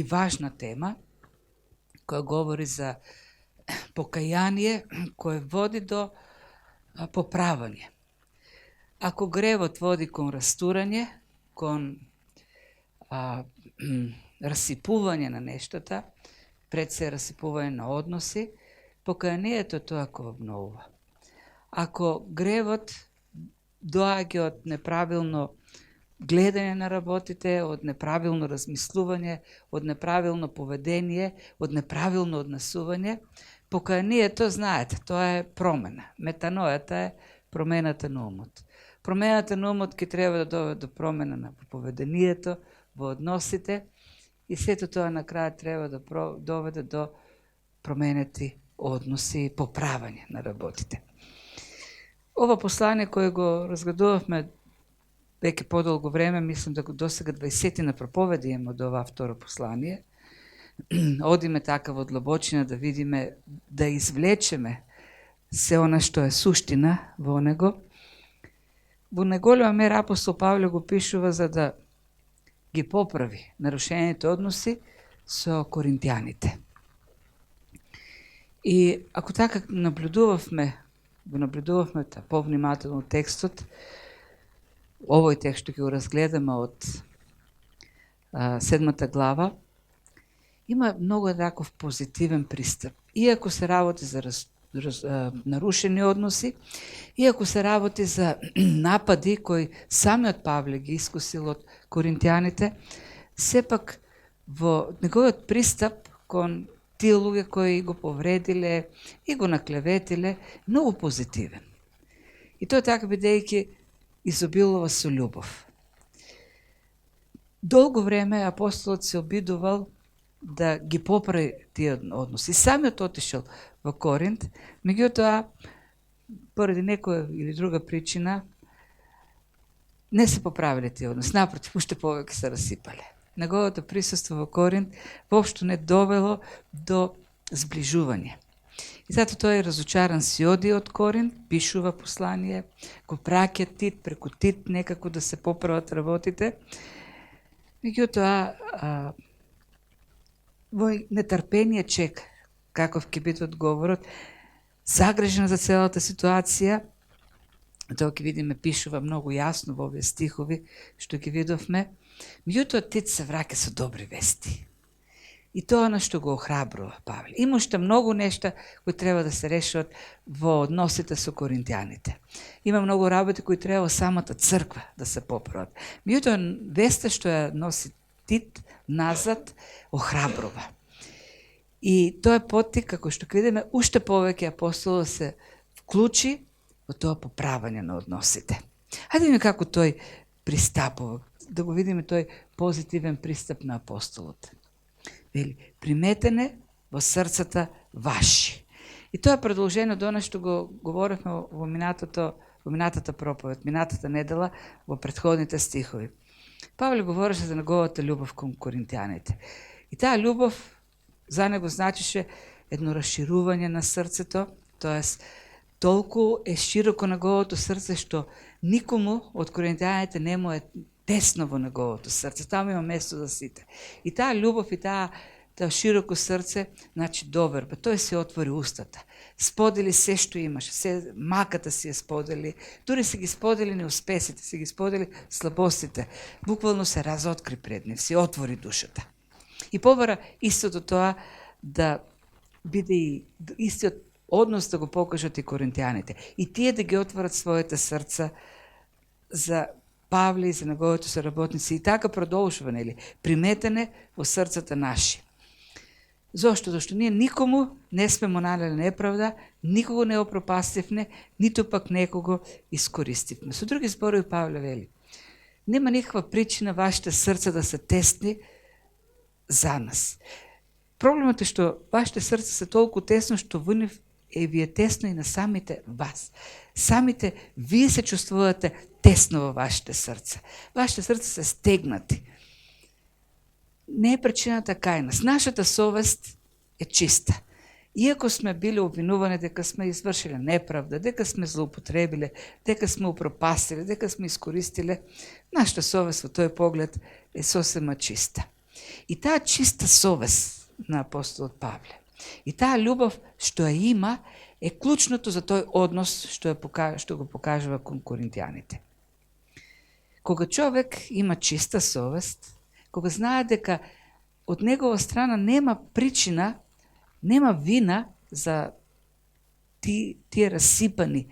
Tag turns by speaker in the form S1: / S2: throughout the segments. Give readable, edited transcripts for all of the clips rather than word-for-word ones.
S1: и важна тема, која говори за покаяние, кое води до поправање. Ако гревот води кон растурање, кон расипување на нештата, пред се расипување на односи, покаянието е тоа кој обновува. Ако гревот доаѓа од неправилно гледање на работите, од неправилно размислување, од неправилно поведение, од неправилно однесување, покаянието, знаете, тоа е промена. Метанојата е промената на умот. Промената на умот ќе треба да доведе до промена на поведението, во односите, и сето тоа на крај треба да доведе до променети односи и поправање на работите. Ова послание кое го разгледувавме веќе подолго време, мислам да го досега 20 на проповеди имаме од ова второ послание, одиме така во длабочина да видиме, да извлечеме се она што е суштина во него. Во неголема мера апостол Павле го пишува за да ги поправи нарушените односи со коринтијаните. И ако така наблюдувавме повнимателно текстот, овој текст што ќе го разгледаме од 7 глава, има многу таков позитивен пристап. Иако се работи за нарушени односи, иако се работи за напади кои самиот Павле ги искусил од коринтијаните, сепак во неговиот пристап кон тие луѓе кои го повредиле и го наклеветиле, многу позитивен. И тоа така бидејќи изобилува со љубов. Долго време апостолот се обидувал да ги поправи тие односи. Самиот отишел во Коринт, меѓутоа, поради некоја или друга причина, не се поправиле тие односи. Напротив, уште повеќе се расипале. Неговото присуство во Коринт воопшто не довело до зближување. И затоа тој разочаран си оди од Коринт, пишува послание, го праќа Тит, преку Тит некако да се поправат работите. Меѓутоа, во нетрпение чека каков ќе биде одговорот, загрижен за целата ситуација. Тоа ќе видиме, пишува многу јасно во овие стихови што ги видовме. Меѓутоа Тит се враќа со добри вести. И тоа на што го охрабрува Павле. Има уште многу нешта кои треба да се решат во односите со коринтијаните. Има многу работи кои треба самата црква да се поправат. Меѓутоа веста што ја носи Тит назад охрабрува. И тоа е поттик, како што видиме, уште повеќе апостолот се вклучи во тоа поправање на односите. Хајде да видиме како тој пристапува, да го видиме тој позитивен пристап на апостолот. Вели, приметене во срцата ваши. И тоа е продолжено до она што го говоревме во минатата проповед, минатата недела, во претходните стихови. Павле говореше за неговата љубов кон коринтијаните. И таа љубов за него значише едно расширување на срцето, тоест толку е широко неговото срце што никому од коринтијаните не му е тесно во неговото срце. Таму има место за сите. И таа љубов и таа широко срце, значи доверба. Тој се отвори устата. Сподели се што имаш, се маката си ја сподели, дури се ги сподели неуспесите, се ги сподели слабостите. Буквално се разоткри пред нив, се отвори душата. И побара истото тоа да биде и истиот однос да го покажат и коринтијаните. И тие да ги отворат своите срца за Павле и за неговите соработници. И така продолжува, нели? Приметене во срцата наши. Зошто? Зашто ние никому не сме му нанели неправда, никого не опропастивме, ниту пак некого искористивме. Со други зборови Павле вели, нема никаква причина вашите срца да се тесни за нас. Проблемот е што вашите срца се толку тесно што во нив ви е тесно и на самите вас. Самите вие се чувствувате тесно во вашите срца. Вашите срца се стегнати. Не е причината кај нас. Нашата совест е чиста. Иако сме били обвинувани дека сме извршиле неправда, дека сме злоупотребиле, дека сме упропастиле, дека сме искористиле, нашата совест во тој поглед е сосема чиста. И таа чиста совест на апостолот Павле, и таа љубов што ја има, е клучното за тој однос што го покажува кон коринтијаните. Кога човек има чиста совест, кога знае дека од негова страна нема причина, нема вина за тие расипани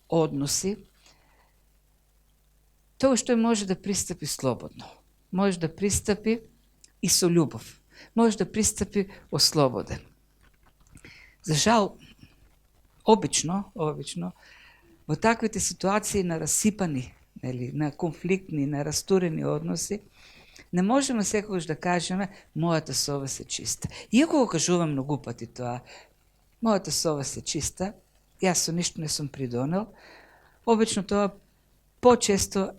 S1: односи, тоа што може да пристапи слободно. Може да пристапи и со љубов. Може да пристапи ослободен. За жал, обично, во таквите ситуации на расипани, на конфликтни, на растурени односи, не можеме секогаш да кажеме мојата совест е чиста. Иако го кажувам многу пати тоа, мојата совест е чиста, јас со ништо не сум придонел, обично тоа почесто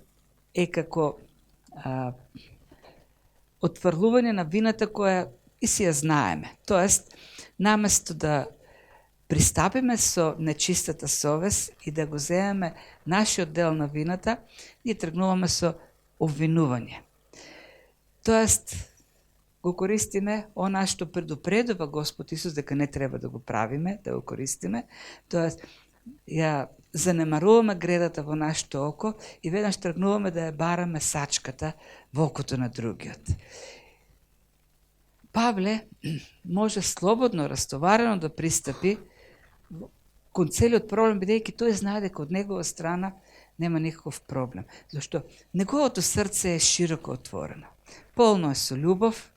S1: е како отфрлување на вината која и си ја знаеме. Тоест, наместо да пристапиме со нечистата совест и да го земеме нашиот дел на вината, ние тргнуваме со обвинување. Тоест, го користиме она што предупредува Господ Исус дека не треба да го правиме, да го користиме. Тоест, ја занемаруваме гредата во нашето око и веднаш тргнуваме да ја бараме сачката во окото на другиот. Павле може слободно, растоварено да пристапи кон целиот проблем, бидејќи тој знае дека од негова страна нема никаков проблем. Зашто неговото срце е широко отворено. Полно е со љубов.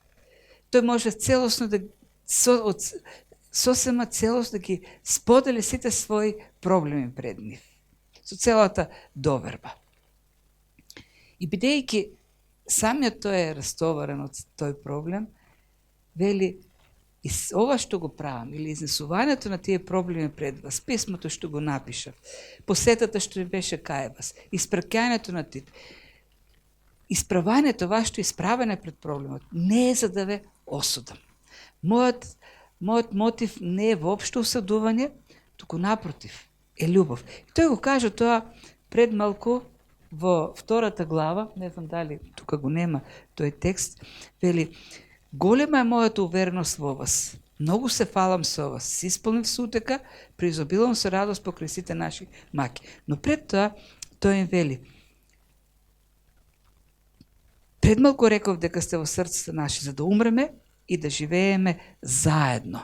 S1: Тој може целосно да сосема целосно да ги сподели сите своји проблеми пред нив. Со целата доверба. И бидејќи самиот тој е растоварен од тој проблем, вели, и ова што го правам, или изнесувањето на тие проблеми пред вас, писмото што го напишав, посетата што ми беше кај вас, испраќањето на тит, исправањето вашето исправење пред проблемот, не е за да ве осудам. Мојот мотив не е воопшто осудување, туку напротив, е љубов. И тој го кажа тоа пред малку во 2 глава, не знам дали тука го нема тој текст, вели, голема е мојата увереност во вас. Многу се фалам со вас. Се исполнив сутека, преизобилувам со радост покрај сите наши маки. Но пред тоа, тој им вели, пред малку реков дека сте во срцето наши, за да умреме и да живееме заедно.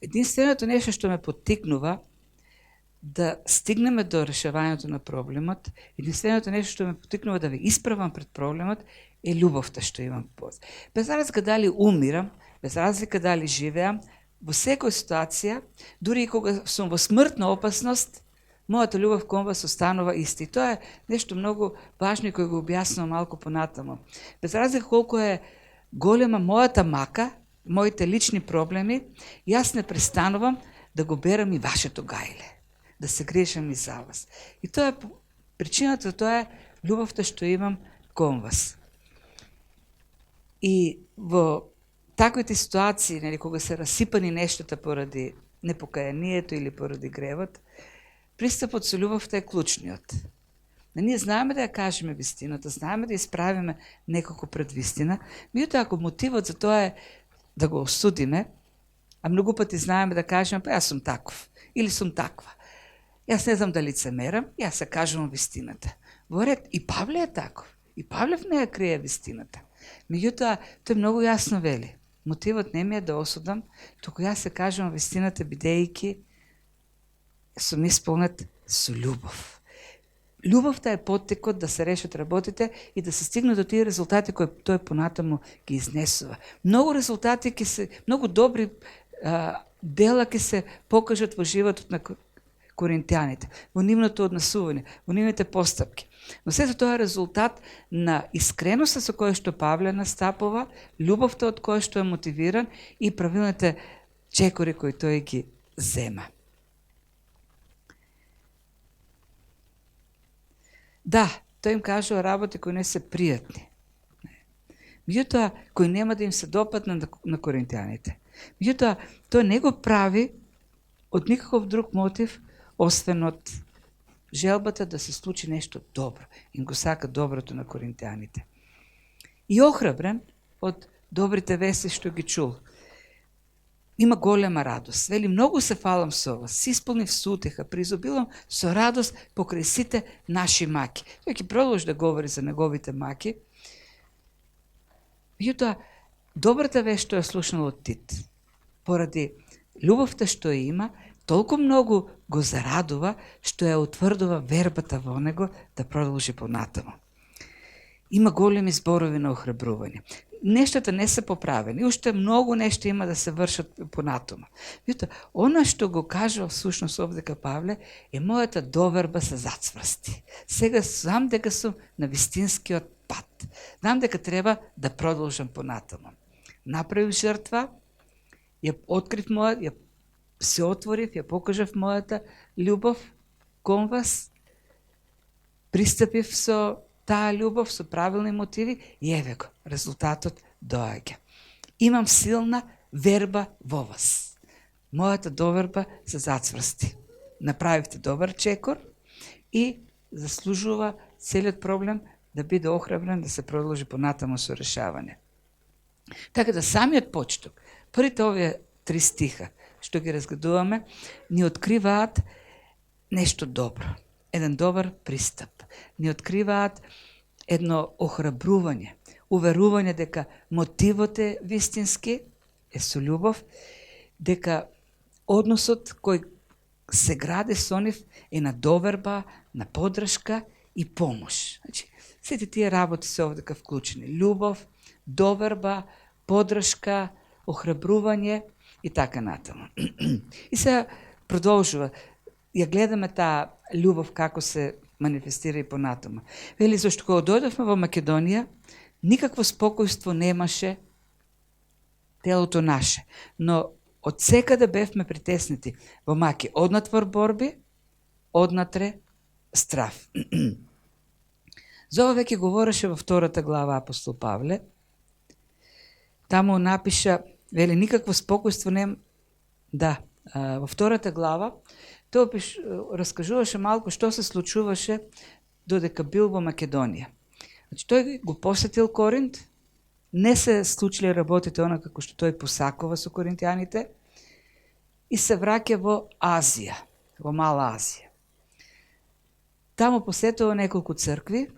S1: Единственото нешто што ме поттикнува да стигнеме до решавањето на проблемот, единственото нешто што ме поттикнува да ве исправам пред проблемот, е љубовта што имам поз. Без разлика дали умирам, без разлика дали живеам, во секоја ситуација, дури и кога сум во смртна опасност, мојата љубов кон вас останува иста. И тоа е нешто многу важно кој го објаснувам малку понатаму. Без разлика колку е голема мојата мака, моите лични проблеми, јас не престанувам да го берам и вашето гајле, да се грешам и за вас. И тоа е причината, тоа е љубовта што имам кон вас. И во таквите ситуации, кога се расипани нештата поради непокаянието или поради гревот, пристапот со љубовта е клучниот. Ние знаеме да ја кажеме вистината, знаеме да исправиме некако пред вистина, меѓутоа ако мотивот за тоа е да го осудиме, а многу пати знаеме да кажеме, па јас сум таков, или сум таква. Јас не знам да лицемерам, јас се кажувам вистината. Во ред, и Павле е таков. И Павлев не ја крие вистината. Меѓутоа, тој многу јасно вели. Мотивот не ми е да осудам, туку јас се кажувам вистината, бидејќи сум исполнет со љубов. Љубовта е поттекот да се решат работите и да се стигнат до тие резултати кои тој понатаму ги изнесува. Многу резултати ќе се, многу добри дела ќе се покажат во животот на коринтијаните, во нивното однесување, во нивните постапки. Но сето тоа е резултат на искреноста со која што Павле настапува, љубовта од која што е мотивиран и правилните чекори кои тој ги зема. Да, тој им кажува работи кои не се пријатни. Меѓутоа, кои нема да им се допаднат на коринтијаните. Меѓутоа, тој не го прави од никаков друг мотив, освен од желбата да се случи нешто добро. Им го сака доброто на коринтијаните. И охрабрен од добрите вести што ги чул. Има голема радост. Вели, многу се фалам со вас, се исполнив со утеха, призобилам со радост покрај сите наши маки. Тој ќе продолжи да говори за неговите маки. Меѓутоа, добрата вест што ја слушнал од Тит, поради љубовта што ја има, толку многу го зарадува, што ја утврдува вербата во него да продолжи понатаму. Има големи зборови на охрабрување. Нештата не се поправени, уште многу нешто има да се вршат понатаму. Меѓутоа, она што го кажува всушност овдека Павле е мојата доверба се зацврсти. Сега знам дека сум на вистинскиот пат. Знам дека треба да продолжам понатаму. Направив жртва, ја открив ја се отворив, ја покажав мојата љубов кон вас, пристапив со таа љубов, со правилни мотиви и еве го, резултатот доаѓа. Имам силна верба во вас. Мојата доверба се зацврсти. Направивте добар чекор и заслужува целиот проблем да биде охрабрен, да се продолжи понатаму со решавање. Така да самиот почеток, првите овие 3 стиха што ги разгледуваме, ни откриваат нешто добро, еден добар пристап. Ни откриваат едно охрабрување, уверување дека мотивот е вистински, е со љубов, дека односот кој се гради со нив е на доверба, на поддршка и помош. Значи, сите тие работи се овдека вклучени. Љубов, доверба, поддршка, охрабрување и така натаму. И се продолжува. Ја гледаме таа љубов како се манифестира и понатаму. Вели, зашто кога дојдовме во Македонија, никакво спокојство немаше телото наше, но од секаде бевме притеснети во маки, однатвор борби, однатре страв. За ова веќе говореше во 2 глава апостол Павле. Таму напиша, вели, никакво спокојство нема. Да, во 2 глава тој раскажуваше малку што се случуваше додека бил во Македонија. Значи, тој го посетил Коринт, не се случиле работите она како што тој посакува со коринтијаните и се враќа во Азија, во Мала Азија. Таму посетува неколку цркви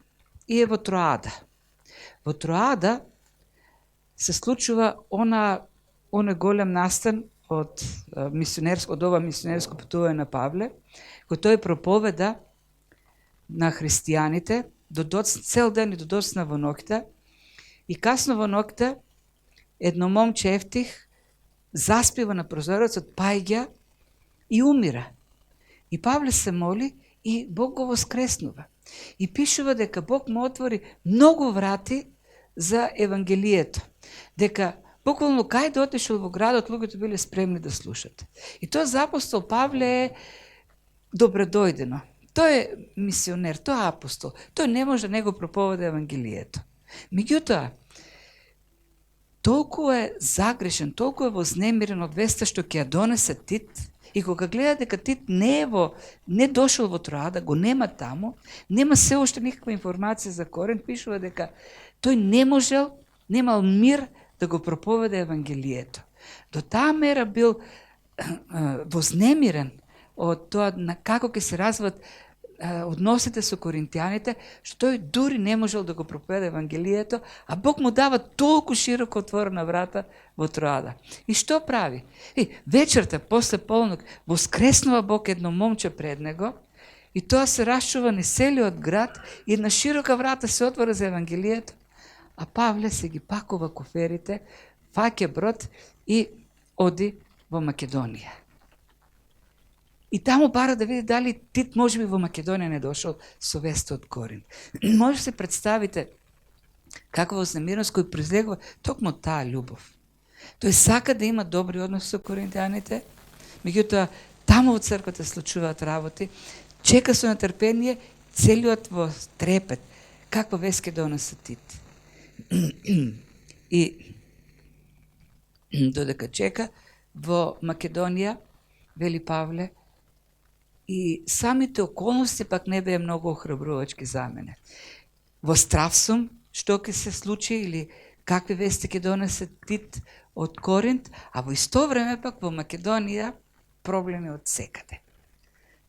S1: и е во Троада. Во Троада се случува оној голем настан од ова мисионерско патување на Павле, кој тој проповеда на христијаните цел ден и до доцна во ноќта, и касно во ноќта едно момче Евтих заспива на прозорецот, паѓа и умира. И Павле се моли и Бог го воскреснува. И пишува дека Бог му отвори многу врати за Евангелието. Дека буквално кај да отишол во градот, луѓето биле спремни да слушат. И тоа за апостол Павле е добредојдено. Тој е мисионер, тој е апостол. Тој не може да не го проповеда Евангелието. Меѓутоа, толку е загрешен, толку е вознемирен од веста што ќе ја донесе Тит, и кога гледа дека Тит не дошол во Троада, го нема таму, нема се уште никаква информација за Коринт, пишува дека тој немал мир да го проповеда Евангелието. До таа мера бил вознемирен од тоа на како ќе се развиват односите со коринтијаните, што тој дури не можел да го проповеда Евангелието, а Бог му дава толку широко отворена врата во Троада. И што прави? Вечерта, после полнок, воскреснува Бог едно момче пред него, и тоа се расчува низ целиот град, и една широка врата се отвора за Евангелието, а Павле се ги пакува коферите, фаќа брод и оди во Македонија. И таму бара да види дали Тит можеби во Македонија не дошол со веста од Коринт. Може да се представите каква вознемиреност кој произлегува токму таа љубов. Тој сака да има добри односи со коринтијаните, меѓутоа таму во црквата случуваат работи, чека со нетрпение, целиот во трепет, каква вест ќе донесе Тит. И додека чека во Македонија, вели Павле, И самите околности пак не беа многу охрабрувачки за мене. Во страв сум што ќе се случи или какви вести ќе донесе Тит од Коринт, а во исто време пак во Македонија проблеми од секаде.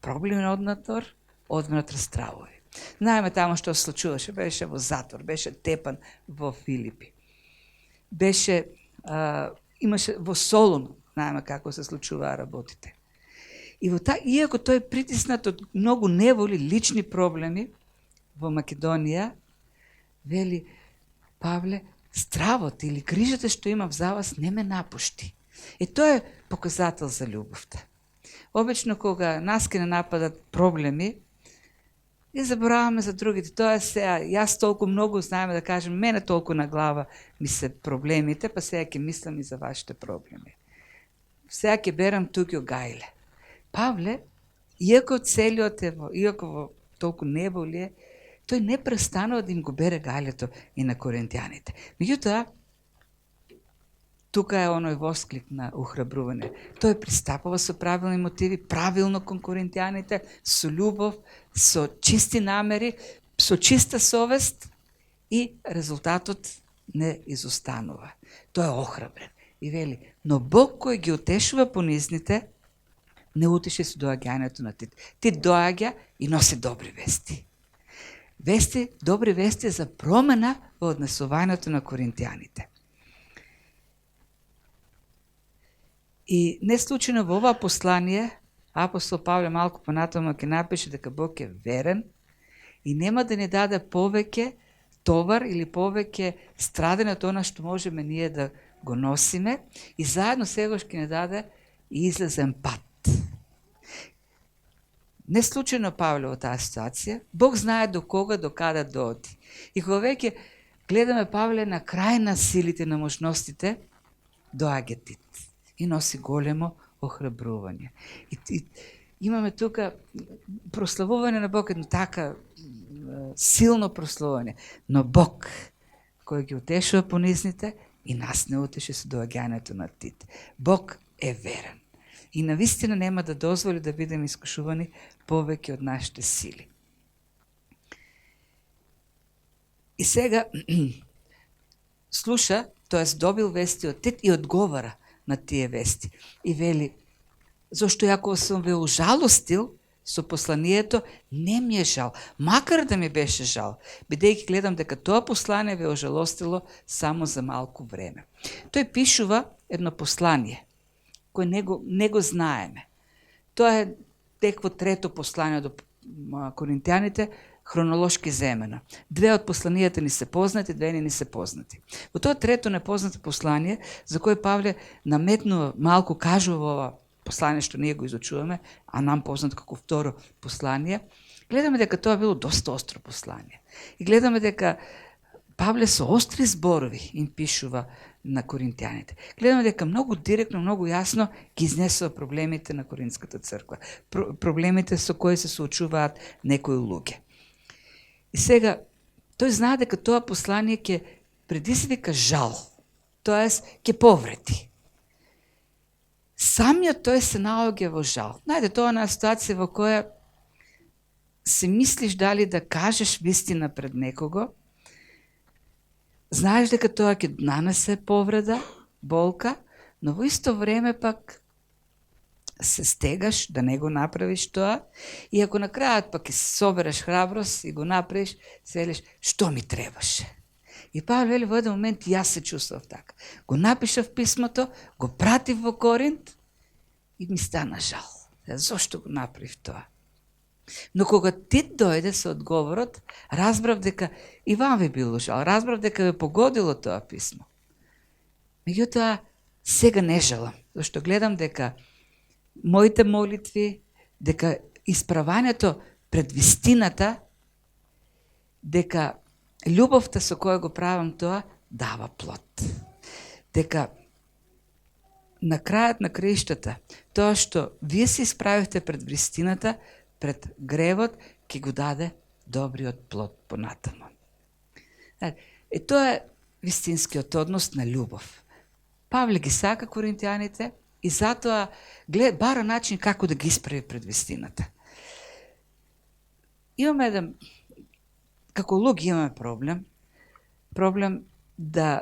S1: Проблеми однатор, одвнатре стравови. Знаеме тамо што се случуваше, беше во затвор, беше тепан во Филипи. Беше, имаше во Солун, знаеме како се случуваа работите. И во иако тој е притиснат од многу неволи, лични проблеми во Македонија, вели Павле, стравот или грижата што имав за вас не ме напушти. И тоа е показател за љубовта. Обично кога нас ке не нападат проблеми, и забораваме за другите. Тоа сега, јас толку многу знаеме да кажем, мене толку на глава ми се проблемите, па сега ќе мислам и за вашите проблеми. Сега ќе берам туѓо гајле. Павле, иако целиот е иако во толку неволие, тој не престанува да им го бере гајлето и на коринтијаните. Меѓутоа, тука е оној восклик на ухрабрување. Тој пристапува со правилни мотиви, правилно кон коринтијаните, со љубов, со чисти намери, со чиста совест и резултатот не изостанува. Тој е охрабрен и вели, но Бог кој ги утешува понизните, не утеши со доаѓањето на Тит. Тит доаѓа и носи добри вести. Добри вести за промена во однесувањето на коринтијаните. И не случајно во ова послание, апостол Павле малку понатаму ќе напише дека Бог е верен и нема да ни даде повеќе товар или повеќе страдење од она што можеме ние да го носиме и заедно сегаш ќе ни даде и излезен пат. Не случајно Павле во таа ситуација, Бог знае до кога, до каде да оди. И кога веќе гледаме Павле на крај на силите, на можностите, доаѓа Тит и носи големо охрабрување. И имаме тука прославување на Бог, едно така силно прославување. Но Бог, кој ги утешува понизните, и нас не утеши со доаѓањето на Тит. Бог е верен. И навистина нема да дозволи да бидеме искушувани повеќе од нашите сили. И сега слуша, тоест добил вести од Тит и одговара на тие вести. И вели, зашто ако сум ве ужалостил со посланието, не ми е жал, макар да ми беше жал, бидејќи гледам дека тоа послание ве ожалостило само за малку време. Тој пишува едно послание, кој не го знаеме. Тоа е текво трето послание до коринтијаните, хронолошки земено. Две од посланијата ни се познати, две не ни се познати. Во тоа трето непознато послание, за кој Павле наметнува малку кажува ова послание што ние го изучуваме, а нам познато како второ послание, гледаме дека тоа било доста остро послание. И гледаме дека Павле со остри зборови им пишува на коринтијаните. Гледаме дека многу директно, многу јасно ги изнесува проблемите на Коринтската црква. Проблемите со кои се соочуваат некои луѓе. И сега, тој знае дека тоа послание ќе предизвика жал, тоест ќе повреди. Самиот тој се наоѓа во жал. Најде тоа на ситуација во која се мислиш дали да кажеш вистина пред некого, знаеш дека тоа ќе нанесе повреда, болка, но во исто време пак се стегаш да не го направиш тоа и ако на крајот пак ќе собереш храброст и го направиш, се велиш што ми требаше. И Павле вели во еден момент јас се чувствував така. Го напишав писмото, го пратив во Коринт и ми стана жал. Зошто го направив тоа? Но кога Тит дојде со одговорот, разбрав дека и вам ви било жал, разбрав дека ве погодило тоа писмо. Меѓутоа, сега не жалам, зашто гледам дека моите молитви, дека исправањето пред вистината, дека љубовта со која го правам тоа, дава плод. Дека на крајот на краиштата, тоа што вие се исправивте пред вистината, пред гревот, ќе го даде добриот плод понатаму. И тоа е вистинскиот однос на љубов. Павле ги сака коринтијаните и затоа бара начин како да ги исправи пред вистината. Имаме еден, како луѓе имаме проблем да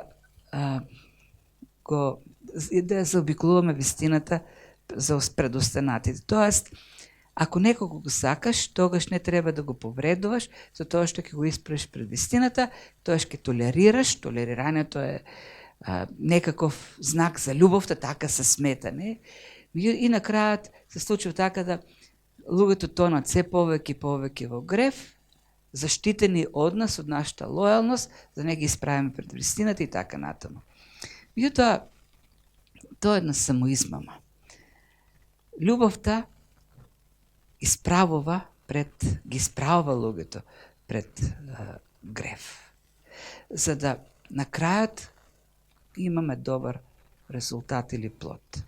S1: да ја заобиколуваме вистината за пред останатите. Тоест, ако некого го сакаш, тогаш не треба да го повредуваш, за тоа што ќе го исправиш пред вистината, тоа ќе толерираш. Толерирањето е некаков знак за љубовта, така се смета, не? И на крајот се случува така да луѓето тонат се повеќе и повеќе во грев, заштитени од нас, од нашата лојалност, да не ги исправиме пред вистината и така натаму. Меѓутоа, тоа е една самоизмама. Љубовта ги исправува луѓето пред грев. За да на крајот имаме добар резултат или плод.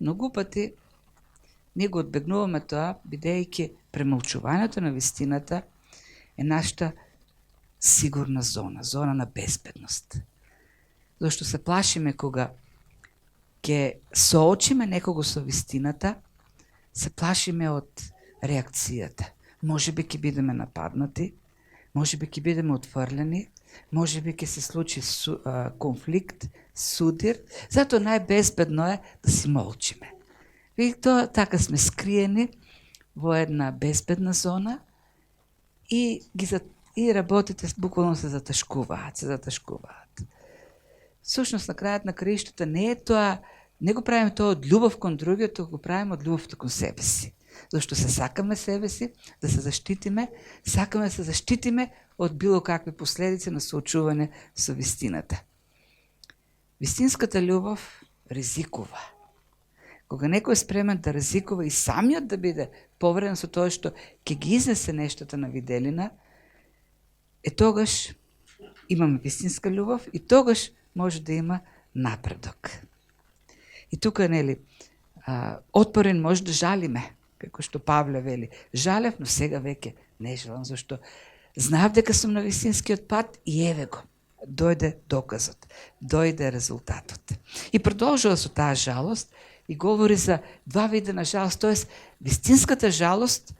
S1: Многу пати ние го одбегнуваме тоа, бидејќи премолчувањето на вистината е нашата сигурна зона на безбедност. Зашто се плашиме кога ќе соочиме некого со вистината, се плашиме од реакцијата. Можеби ќе бидеме нападнати, можеби ќе бидеме отфрлени, можеби ќе се случи конфликт, судир. Затоа најбезбедно е да си молчиме. И тоа така сме скриени во една безбедна зона и работите буквално се заташкуваат. Всушност, на крајот на краиштата не е тоа, не го правиме тоа од љубов кон другиот, го правиме од љубовта кон себе си. Зашто се сакаме себе си, да се заштитиме, сакаме да се заштитиме од било какви последици на соочување со вистината. Вистинската љубов ризикува. Кога некој е спремен да ризикува и самиот да биде повреден со тоа што ќе ги изнесе нештата на виделина, тогаш имаме вистинска љубов и тогаш може да има напредок. И тука, нели, отпорен може да жалиме, како што Павле вели. Жалев, но сега веќе не жалам, зашто знаев дека сум на вистинскиот пат и еве го. Дојде доказот, дојде резултатот. И продолжува со таа жалост и говори за два вида на жалост, тоест вистинската жалост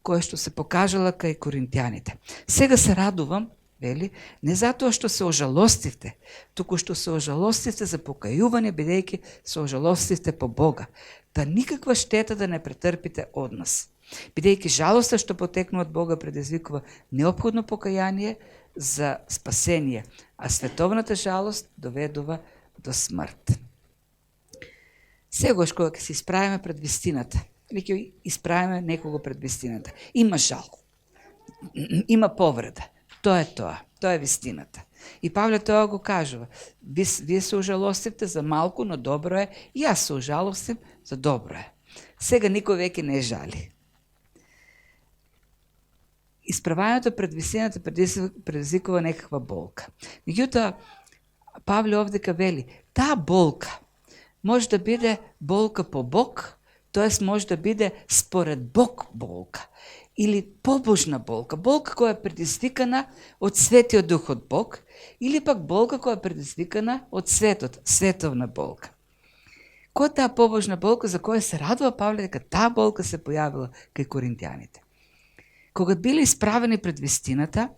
S1: која што се покажала кај коринтијаните. Сега се радувам, вели, не затоа што се ожалостивте, туку што се ожалостивте за покајување, бидејќи се ожалостивте по Бога, да никаква штета да не претрпите од нас. Бидејќи жалоста што потекнува од Бога предизвикува неопходно покаяние за спасение, а световната жалост доведува до смрт. Сегош кога ќе се исправиме пред вистината, или ќе исправиме некого пред вистината, има жал, има повреда. Тоа е вистината. И Павле тоа го кажува. Вие се ожалостивте за малку, но добро е, и јас се ожалостив за добро е. Сега никој веќе не жали. Исправањето пред вистината предизвикува некаква болка. Меѓутоа, Павле овдека вели, таа болка може да биде болка по Бог, тоест може да биде според Бог болка, или побожна болка која е предизвикана од Светиот Дух од Бог, или пак болка која е предизвикана од светот, световна болка. Која е таа побожна болка за која се радува Павле дека таа болка се појавила кај коринтијаните? Кога биле исправени пред вистината,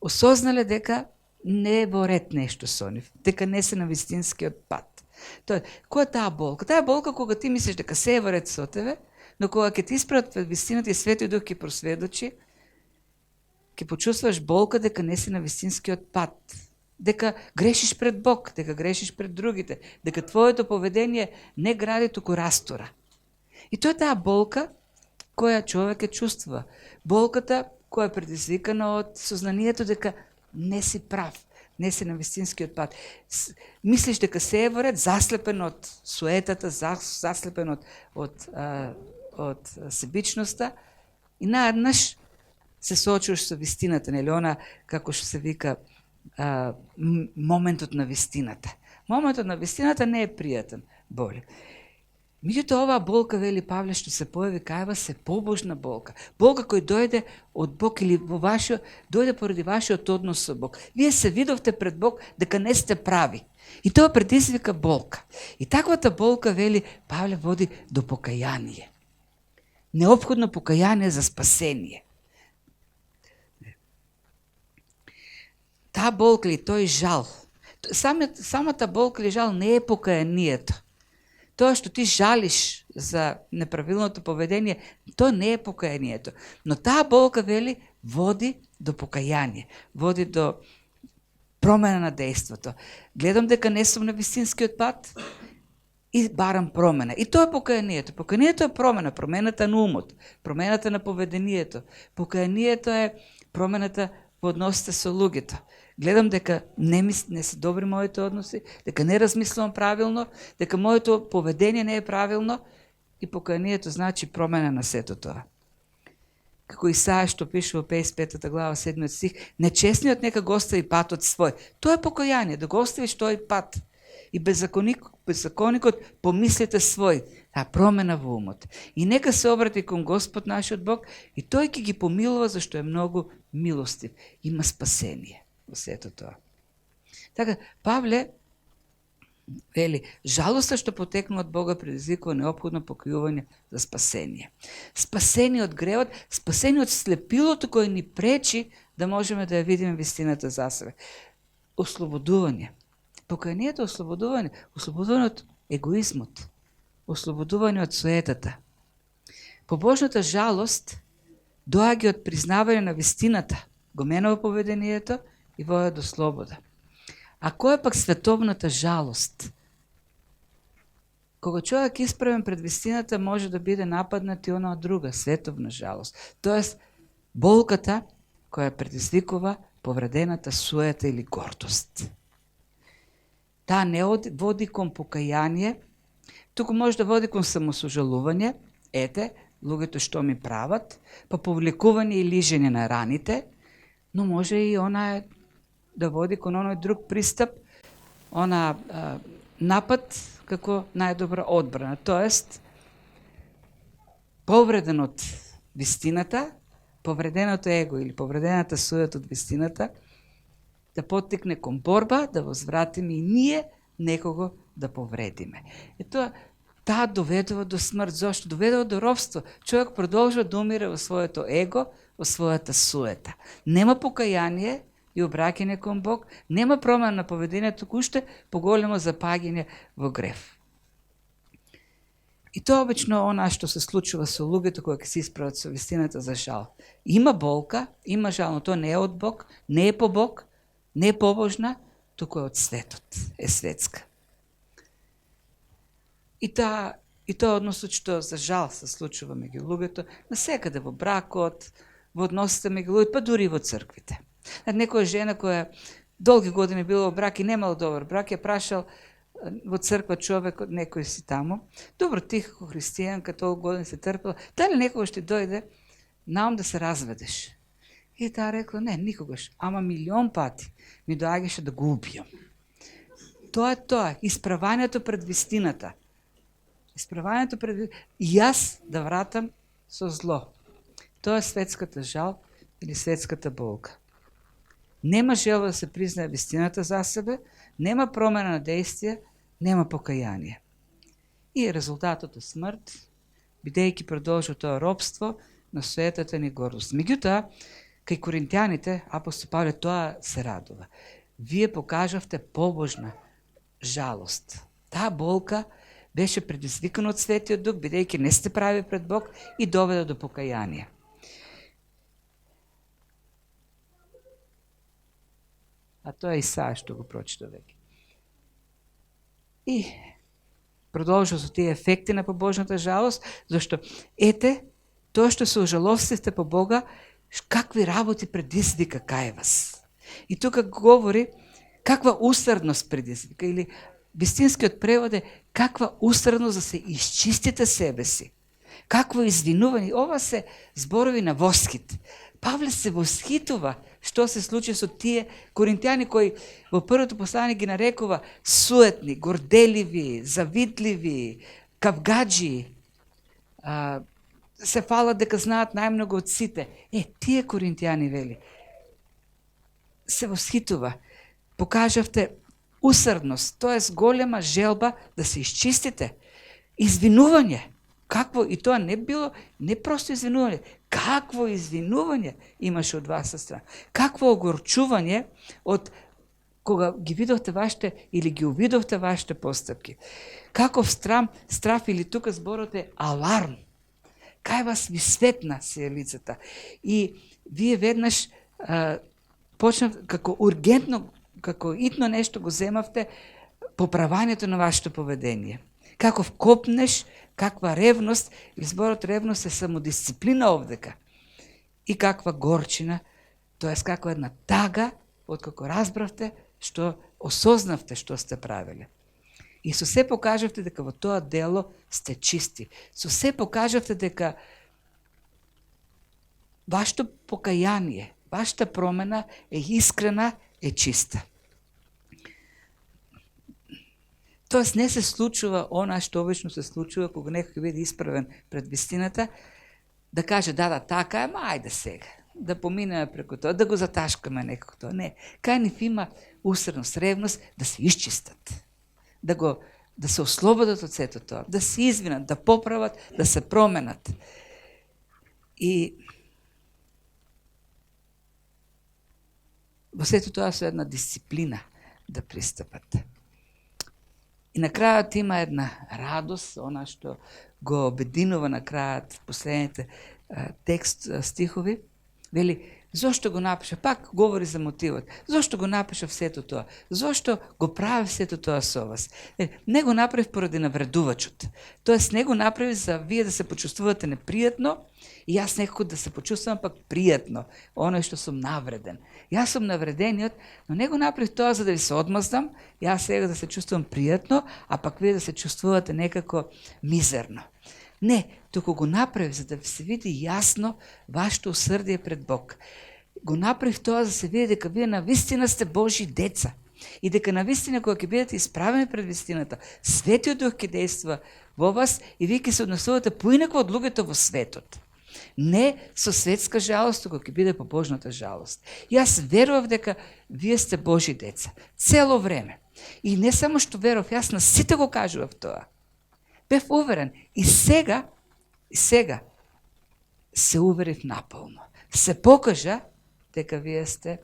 S1: осознале дека не е во ред нешто со нив, дека не се на вистинскиот пат. Тоа, која е таа болка? Таа болка кога ти мислиш дека се е во ред со тебе, но кога ќе ти исправат пред вистината и Светиот Дух ќе просведочи, ќе почувствуваш болка дека не си на вистинскиот пат, дека грешиш пред Бог, дека грешиш пред другите, дека твоето поведение не гради, туку растура. И тоа е таа болка која човек е чувствува. Болката која е предизвикана од сознанието дека не си прав, не си на вистинскиот пат. Мислиш дека се е во ред, заслепен од суетата, заслепен од себичноста, и наеднаш се соочуваш со вистината, нели, она како што се вика моментот на вистината. Моментот на вистината не е пријатен, боли. Меѓутоа, оваа болка, вели Павле, што се појави кај вас, е побожна болка. Болка која дојде од Бог или дојде поради вашиот однос со Бог. Вие се видовте пред Бог дека не сте прави. И тоа предизвика болка. И таквата болка, вели Павле, води до покаяние. Неопходно покаяние за спасение. Таа болка или тој жал, самата болка или жал не е покаянието. Тоа што ти жалиш за неправилното поведение, тоа не е покаянието. Но таа болка, вели, води до покаяние, води до промена на действото. Гледам дека не сум на вистинскиот пат и барам промена. И тоа е покаянието. Покаянието е промена, промената на умот, промената на поведението. Покаянието е промената во односите со луѓето. Гледам дека не се добри моите односи, дека не размислувам правилно, дека моето поведение не е правилно, и покаянието значи промена на сето тоа. Како Исаја што пише во 55 глава 7 стих, нечестниот нека го остави патот свој. Тоа е покаяние, да го оставиш тој пат. И беззаконикот помислите свој, промена во умот. И нека се обрати кон Господ нашиот Бог, и тој ќе ги помилува, зашто е многу милостив. Има спасение во сето тоа. Така, Павле вели, жалоста што потекнува од Бога предизвикува неопходно покајување за спасение. Спасение од гревот, спасение од слепилото кој ни пречи да можеме да ја видиме вистината за себе. Ослободување. Покајанието е ослободување. Ослободување од егоизмот. Ослободување од суетата. Побожната жалост доаѓа од признавање на вистината, го менува поведението и води до слобода. А која е пак световната жалост? Кога човек исправен пред вистината, може да биде нападнат и она друга, световна жалост. Тоест, болката која предизвикува повредената суета или гордост. Таа не води кон покаяние, туку може да води кон самосожалување, ете, луѓето што ми прават, па повлекување и лижење на раните, но може и она да води кон оној друг пристап, напад како најдобра одбрана. Тоест, повреден од вистината, повреденото его или повредената суета од вистината, да поттекне кон борба, да возвратиме и ние некого да повредиме. И таа доведува до смрт. Зошто? Доведува до робство. Човек продолжува да умира во своето его, во својата суета. Нема покаяние и обраќање кон Бог, нема промена на поведението, уште поголемо запаѓање во грев. И тоа обично она што се случува со луѓето кои ќе се исправат со вистината за жал. Има болка, има жал, но тоа не е од Бог, не е по Бог, не е побожна, туку е од светот, е светска. И тоа односот што за жал се случува меѓу луѓето, насекаде во бракот, во односите меѓу луѓето, па дури во црквите. Некоја жена која долги години била во брак и немала добар брак, ја прашал во црква човек, некој си таму, добро, ти како христијанка, толку години се трпела, дали некогаш ти дојде наум да се разведеш? И таа рекла, не, никогаш, ама милион пати ми доаѓаше да го убијам. Тоа е тоа, исправањето пред вистината. Исправањето пред... И јас да вратам со зло. Тоа е светската жал или светската болка. Нема желба да се признае вистината за себе, нема промена на действие, нема покаяние. И резултатот е смрт, бидејќи продолжува тоа робство на суетата ни гордост. Меѓутоа, кај коринтјаните, апостол Павле тоа се радува. Вие покажавте побожна жалост. Таа болка беше предизвикана од Светиот Дух, бидејќи не сте прави пред Бог и доведе до покаяние. А тоа е Исаја што го прочита веќе. И продолжува со тие ефекти на побожната жалост, зашто ете, тоа што се ожалостивте по Бога, какви работи предизвика кај вас. И тука говори каква усредност предизвика, или вистинскиот превод е каква усредност да се изчистите себе си. Какво извинување. Ова се зборови на восхит. Павле се восхитува што се случи со тие коринтјани кои во првото послание ги нарекува суетни, горделиви, завидливи, кавгаджии, се фалат дека знаат најмногу од сите. Тие коринтијани, вели, се восхитува. Покажавте усрдност, тоест голема желба да се изчистите. Извинување. Какво? И тоа не било, не просто извинување. Какво извинување имаше од ваша страна? Какво огорчување од кога ги видовте вашите или ги увидовте вашите постапки? Каков страф или тука зборот е аларм. Кај вас ви светна се лицата. И вие веднаш почнав како ургентно, како итно нешто го земавте поправањето на вашето поведение. Каков копнеш, каква ревност, и зборот ревност е самодисциплина овдека. И каква горчина, тоест каква една тага, откако разбравте, што осознавте што сте правиле. И со се покажавте дека во тоа дело сте чисти. Со се покажавте дека вашето покаяние, вашата промена е искрена, е чиста. Тоест не се случува она што обично се случува кога некој биде исправен пред вистината, да каже да, така е, ајде сега, да поминеме преку тоа, да го заташкаме некако тоа. Не, кај нив има усредност, ревност да се исчистат, да се ослободат од сето тоа, да се извинат, да поправат, да се променат. И во сето тоа со една дисциплина да пристапат. И на крајот има една радост, она што го обединува на крајот последните стихови. Вели, зошто го напиша? Пак говори за мотивот. Зошто го напиша сето тоа? Зошто го прави сето тоа со вас? Не го направи поради навредувачот. Тоест не го направи за вие да се почувствувате непријатно и јас некако да се почувствувам пак пријатно, оној што сум навреден. Јас сум навредениот, но не го направив тоа за да ви се одмаздам, јас сега да се чувствувам пријатно, а пак вие да се чувствувате некако мизерно. Не, туку го направив за да се види јасно вашето усрдие пред Бог. Го направив тоа за да се види дека вие навистина сте Божи деца и дека навистина кога ќе бидете исправени пред вистината, Светиот Дух ќе действува во вас и вие ќе се однесувате поинако од луѓето во светот. Не со светска жалост, туку ќе биде по Божната жалост. Јас верував дека вие сте Божи деца цело време. И не само што верував, јас на сите го кажував тоа. Бев уверен и сега се уверив наполно. Се покажа дека вие сте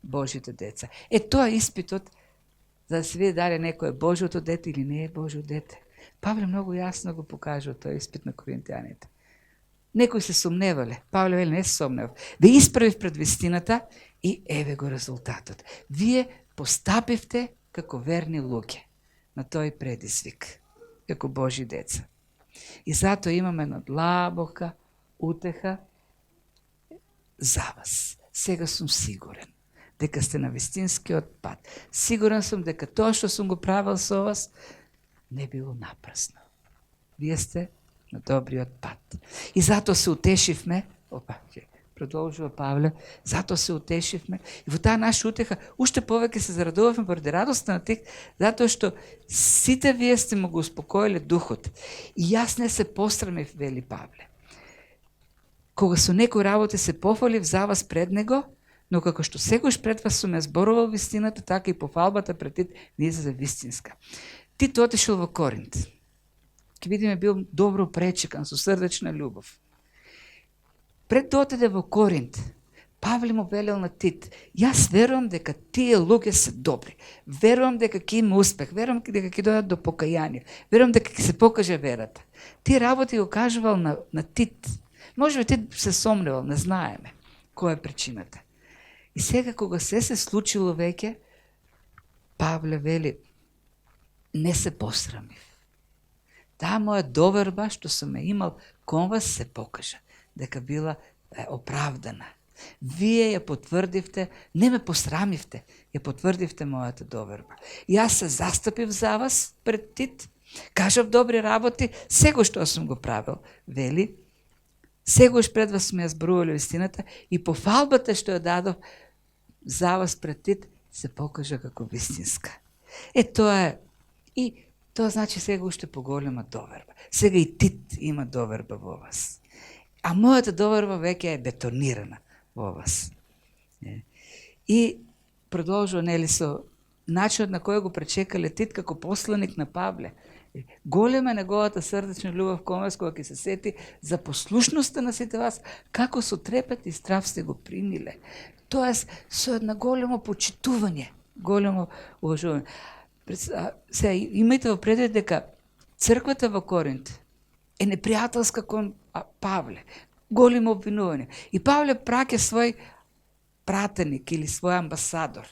S1: Божите деца. Тоа е испитот за да се види дали некој е Божјото дете или не е Божјо дете. Павле многу јасно го покажа тој испит на коринтијаните. Некои се сомневале. Павле вели не се сомнев. Ве исправив пред вистината и еве го резултатот. Вие постапивте како верни луѓе на тој предизвик, како Божи деца. И затоа имаме една длабока утеха за вас. Сега сум сигурен дека сте на вистинскиот пат. Сигурен сум дека тоа што сум го правил со вас не било напрасно. Вие сте на добриот пат. И затоа се утешивме, продолжува Павле, затоа се утешивме и во таа наша утеха уште повеќе се зарадувавме поради радоста на тих, затоа што сите вие сте му го успокоиле духот. И јас не се посрамив, вели Павле. Кога со некој работи се пофалив за вас пред него, но како што секојаш пред вас сум ја зборувал вистината, така и пофалбата пред Тит не за вистинска. Тит отишел во Коринт. Ке видиме бил добро пречекан, со срдечна љубов. Пред да отиде во Коринт, Павле му велел на Тит, јас верувам дека тие луѓе се добри, верувам дека ќе има успех, верувам дека ќе дојдат до покаяние, верувам дека ќе се покаже верата. Тие работи го кажувал на Тит. Може би Тит се сомневал, не знаеме која е причината. И сега кога се случило веќе, Павле вели, не се посрамив. Таа моја доверба што сум ја имал кон вас се покажа дека била оправдана. Вие ја потврдивте, не ме посрамивте, ја потврдивте мојата доверба. Јас се застапив за вас пред Тит, кажав добри работи, сега што сум го правил, вели, сегош пред вас сме ја зборувале вистината и пофалбата што ја дадов за вас пред Тит се покажа како вистинска. Тоа е. И Тоа значи сега уште поголема доверба. Сега и Тит има доверба во вас. А мојата доверба веќе е бетонирана во вас. И продолжува, нели, со начинот на кој го пречекале Тит како посланик на Павле. Голема неговата срдечна љубов кон вас, кога ќе се сети за послушноста на сите вас, како со трепет и страв сте го примиле. Тоест, со една големо почитување, големо уважување. Сега, имајте во предвид дека црквата во Коринт е непријателска кон Павле. Големо обвинување. И Павле праќа свој пратеник или свој амбасадор.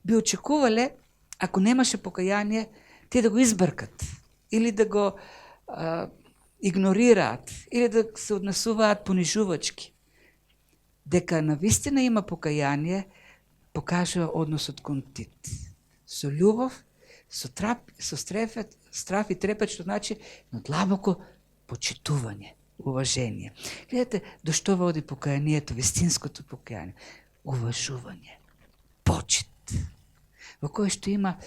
S1: Би очекувале, ако немаше покаяние, те да го избркат, или да го игнорираат, или да се однесуваат понижувачки. Дека навистина има покаяние, покажува односот кон Тит. Со љубов, со страв и трепет, што значи но длабоко почитување, уважение. Гледате, до што води покаянието, вистинското покаяние? Уважување, почит, во кој што има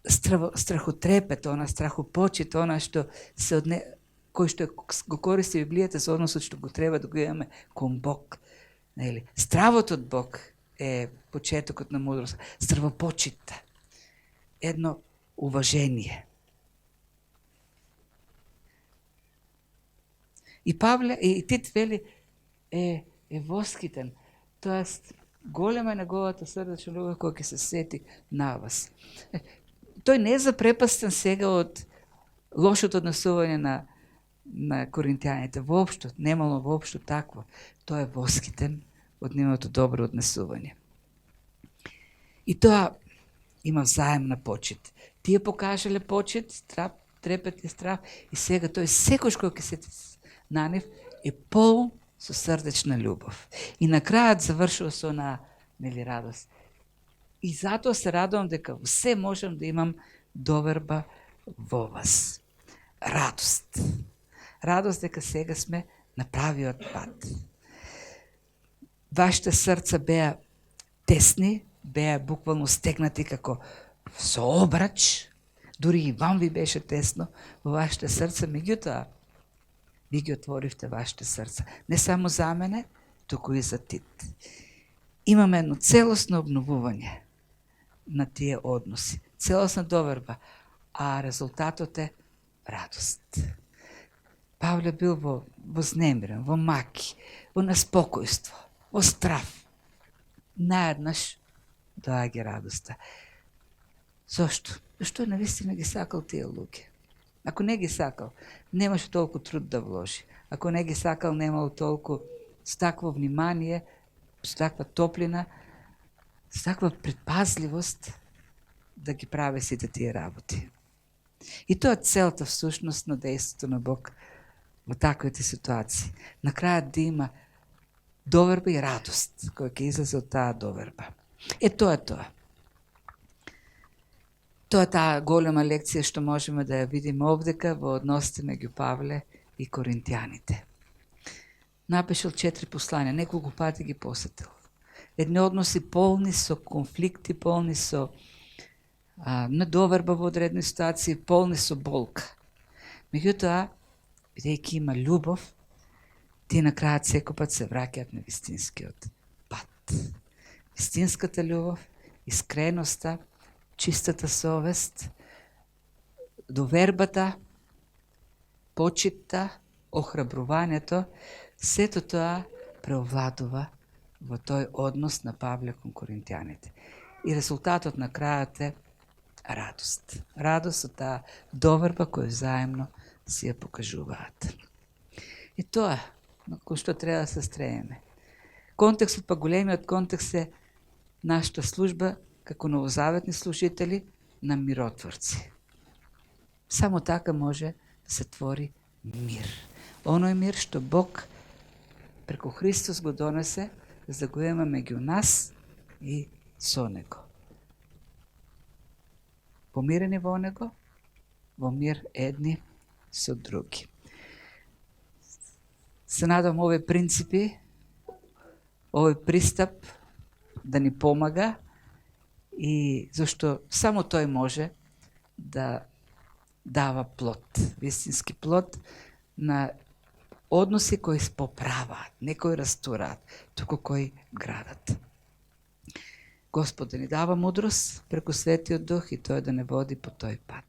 S1: страхотрепет, она страхопочит, она што кој што го користи Библијата за односот што го треба да го имаме кон Бог. Нели? Стравот од Бог е почетокот на мудрост. Стравопочита. Едно уважение. И Павле, и Тит вели, е воскитен. Тоест, голема е неговата срдечна љубов која ќе се сети на вас. Тој не е запрепастен сега од лошото однесување на коринтијаните. Воопшто, немало воопшто такво. Тој е воскитен од нивното добро однесување. И тоа има взаемна почит. Тие покажале почит, страв, трепет и страв, и сега тој секој кој ќе се на нив е полн со срдечна љубов. И на крајот завршува со нели радост. И затоа се радувам дека се можам да имам доверба во вас. Радост. Радост дека сега сме на правиот пат. Вашите срца беа тесни, беа буквално стегнати како со обрач, дури и вам ви беше тесно во вашите срца, меѓутоа ви ги отворивте вашите срца. Не само за мене, туку и за Тит. Имаме едно целосно обновување на тие односи, целосна доверба, а резултатот е радост. Павле бил вознемирен, во маки, во неспокојство, во страв. Наеднаш доаѓа радоста. Зошто? Зашто навистина ги сакал тие луѓе? Ако не ги сакал, немаше толку труд да вложи. Ако не ги сакал, немало толку с такво внимание, с таква топлина, с таква предпазливост да ги прави сите тие работи. И тоа е целта всушност на действото на Бог во таквите ситуации. На крајот да има доверба и радост која ќе излезе од таа доверба. Тоа е тоа. Тоа е таа голема лекција што можеме да ја видиме овдека во односите меѓу Павле и коринтијаните. Напишал 4 послања, неколку пати ги посетил. Едни односи полни со конфликти, полни со недоверба во одредни ситуации, полни со болка. Меѓутоа, бидејќи има љубов, тие на крајот секој пат се враќаат на вистинскиот пат. Вистинската љубов, искреноста, чистата совест, довербата, почитта, охрабрувањето, сето тоа преовладува во тој однос на Павле кон коринтијаните. И резултатот на крајот е радост. Радост од таа доверба која заемно си ја покажуваат. И тоа кон што треба да се стремиме. Контекстот, па големиот контекст е нашата служба како новозаветни служители на миротворци. Само така може да се твори мир. Оној мир што Бог преку Христос го донесе за да го има меѓу нас и со Него. Помирени во Него, во мир едни со други. Се надам овие принципи, овој пристап да ни помага и зашто само тој може да дава плод, вистински плод на односи кои поправаат, не кои растураат, туку кои градат. Господ да ни дава мудрост преку Светиот Дух и тој да не води по тој пат.